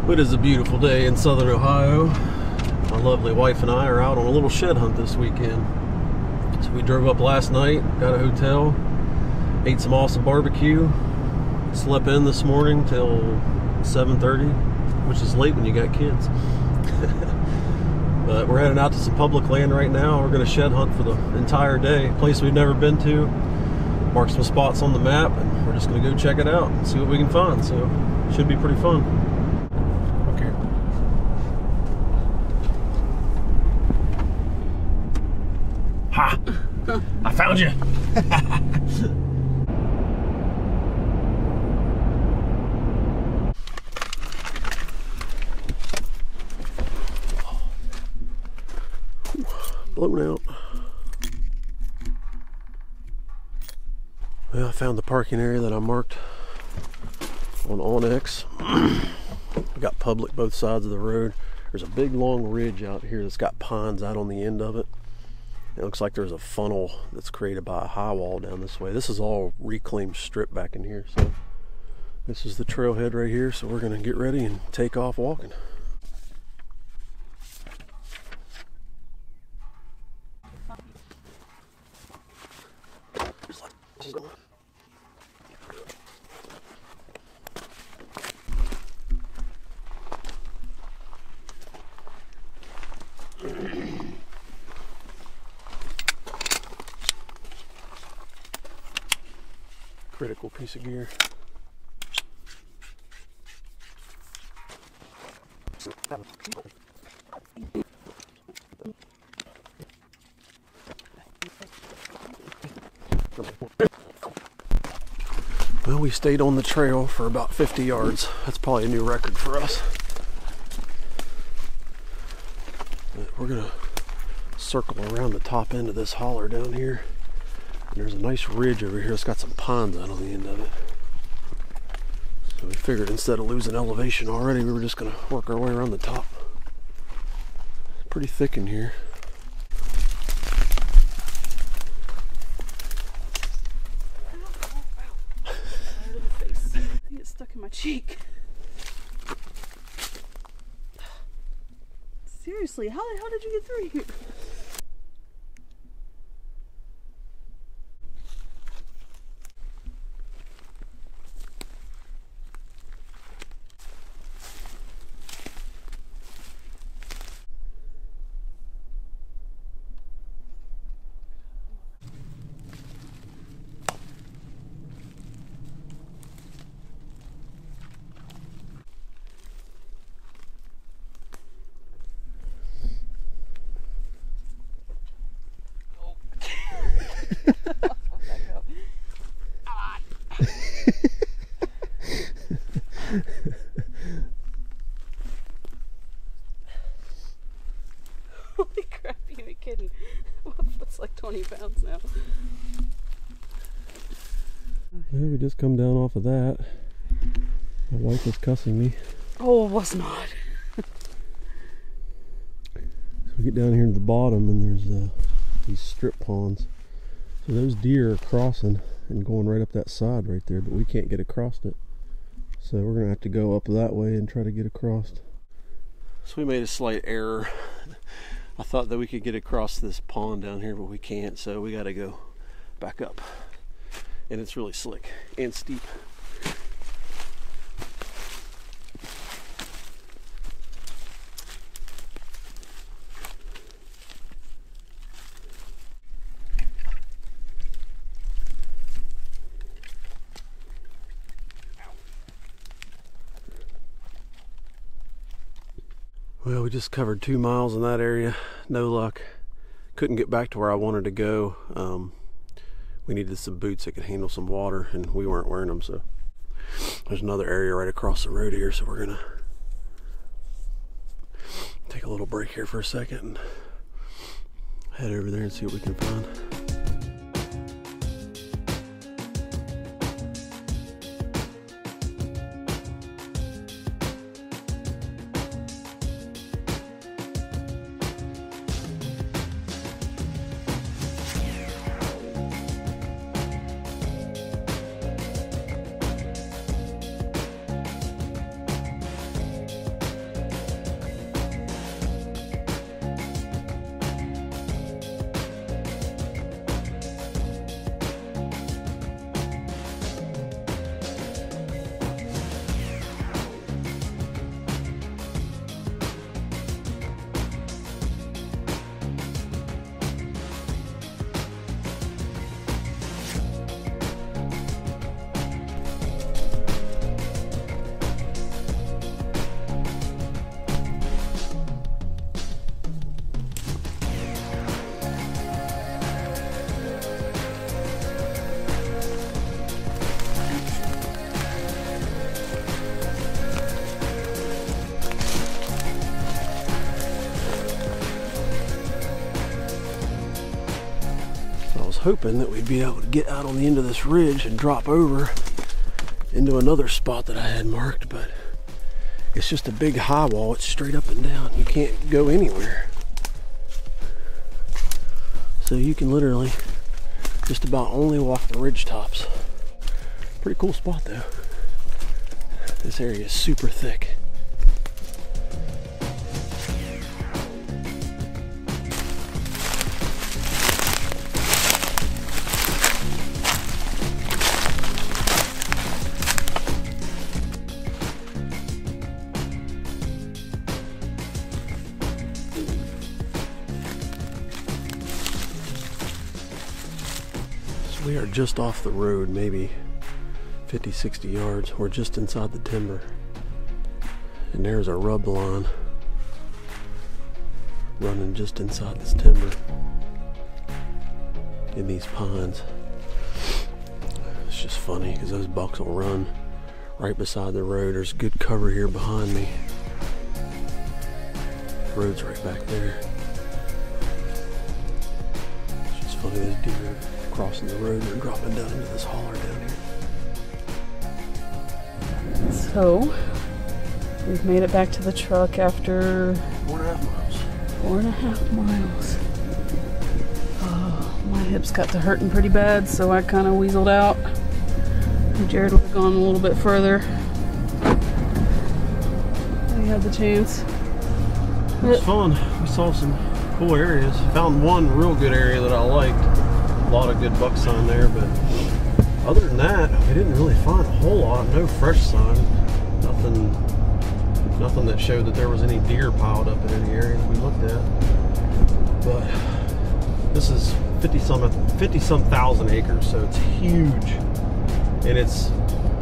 It is a beautiful day in southern Ohio. My lovely wife and I are out on a little shed hunt this weekend. So we drove up last night, got a hotel, ate some awesome barbecue, slept in this morning till 7:30, which is late when you got kids. But we're heading out to some public land right now. We're going to shed hunt for the entire day. A place we've never been to. Mark some spots on the map, and we're just going to go check it out and see what we can find. So it should be pretty fun. Ha! I found you! Blown out. Well, I found the parking area that I marked on Onyx. We got public both sides of the road. There's a big long ridge out here that's got pines out on the end of it. It looks like there's a funnel that's created by a high wall down this way. This is all reclaimed strip back in here. So this is the trailhead right here. So we're gonna get ready and take off walking. Critical piece of gear. Well, we stayed on the trail for about 50 yards. That's probably a new record for us. But we're gonna circle around the top end of this holler down here. There's a nice ridge over here. It's got some pines out on the end of it. So we figured instead of losing elevation already, we were just going to work our way around the top. It's pretty thick in here. I think it's stuck in my cheek. Seriously, how did you get through here? Holy crap, you ain't kidding. That's like 20 pounds now. Yeah, we just come down off of that. My wife was cussing me. Oh, it was not. So we get down here to the bottom and there's these strip ponds. So those deer are crossing and going right up that side right there, but we can't get across it. So we're gonna have to go up that way and try to get across. So we made a slight error. I thought that we could get across this pond down here, but we can't, so we gotta go back up. And it's really slick and steep. Well, we just covered 2 miles in that area. No luck. Couldn't get back to where I wanted to go. We needed some boots that could handle some water, and we weren't wearing them. So there's another area right across the road here. So we're gonna take a little break here for a second and head over there and see what we can find. hoping that we'd be able to get out on the end of this ridge and drop over into another spot that I had marked, but it's just a big high wall. It's straight up and down. You can't go anywhere. So you can literally just about only walk the ridge tops. Pretty cool spot though. This area is super thick. We are just off the road, maybe 50, 60 yards. We're just inside the timber. And there's a rub line running just inside this timber in these pines. It's just funny because those bucks will run right beside the road. There's good cover here behind me. The road's right back there. It's just funny, those deer are crossing the road and dropping down into this holler down here. So, we've made it back to the truck after 4.5 miles. 4.5 miles. Oh, my hips got to hurting pretty bad, so I kind of weaseled out. Jared would have gone a little bit further. We had the chance. It was fun. We saw some cool areas. Found one real good area that I liked. A lot of good buck sign there, but other than that, we didn't really find a whole lot. No fresh sign. Nothing that showed that there was any deer piled up in any areas we looked at. But this is 50-some thousand acres, so it's huge. And it's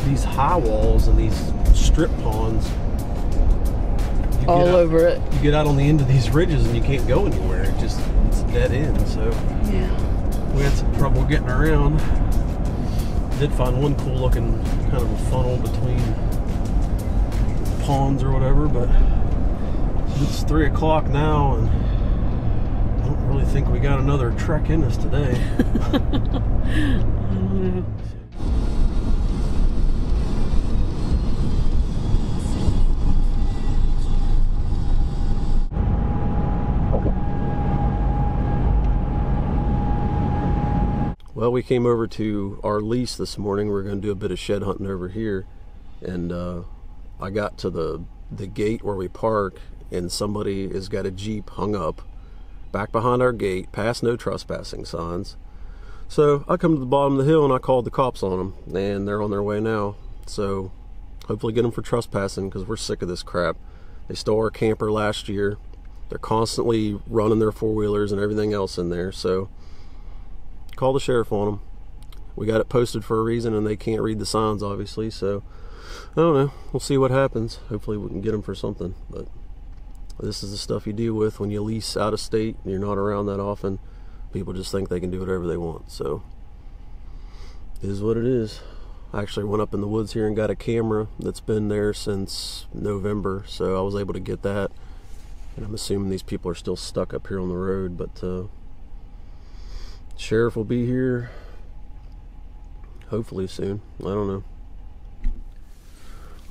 these high walls and these strip ponds. All over it. You get out on the end of these ridges and you can't go anywhere. It's a dead end. So yeah, we had some trouble getting around. Did find one cool looking kind of a funnel between ponds or whatever, but it's 3 o'clock now and I don't really think we got another trek in us today. I don't know. Well, we came over to our lease this morning. We're going to do a bit of shed hunting over here, and I got to the gate where we park, and somebody has got a Jeep hung up back behind our gate, past no trespassing signs. So I come to the bottom of the hill and I called the cops on them, and they're on their way now. So hopefully get them for trespassing, because we're sick of this crap. They stole our camper last year. They're constantly running their four-wheelers and everything else in there. So call the sheriff on them. We got it posted for a reason, and they can't read the signs, obviously. So I don't know. We'll see what happens. Hopefully we can get them for something. But this is the stuff you deal with when you lease out of state and you're not around that often. People just think they can do whatever they want. So it is what it is. I actually went up in the woods here and got a camera that's been there since November. So I was able to get that. And I'm assuming these people are still stuck up here on the road. But sheriff will be here hopefully soon. I don't know.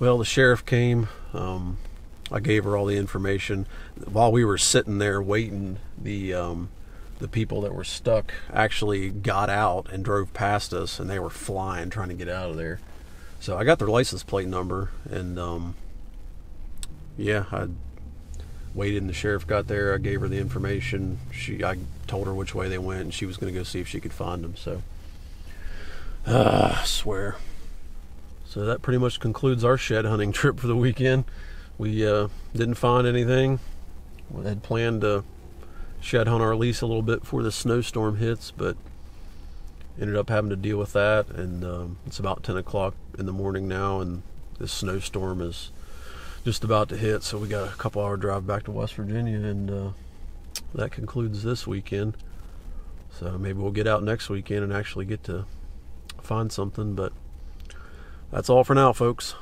Well, the sheriff came. I gave her all the information. While we were sitting there waiting, the people that were stuck actually got out and drove past us, and they were flying trying to get out of there. So I got their license plate number, and yeah, I waited and the sheriff got there. I gave her the information. I told her which way they went, and she was going to go see if she could find them. So I swear. So that pretty much concludes our shed hunting trip for the weekend. We didn't find anything. We had planned to shed hunt our lease a little bit before the snowstorm hits, but ended up having to deal with that. And it's about 10 o'clock in the morning now, and this snowstorm is just about to hit. So we got a couple hour drive back to West Virginia, and that concludes this weekend. So maybe we'll get out next weekend and actually get to find something, but that's all for now, folks.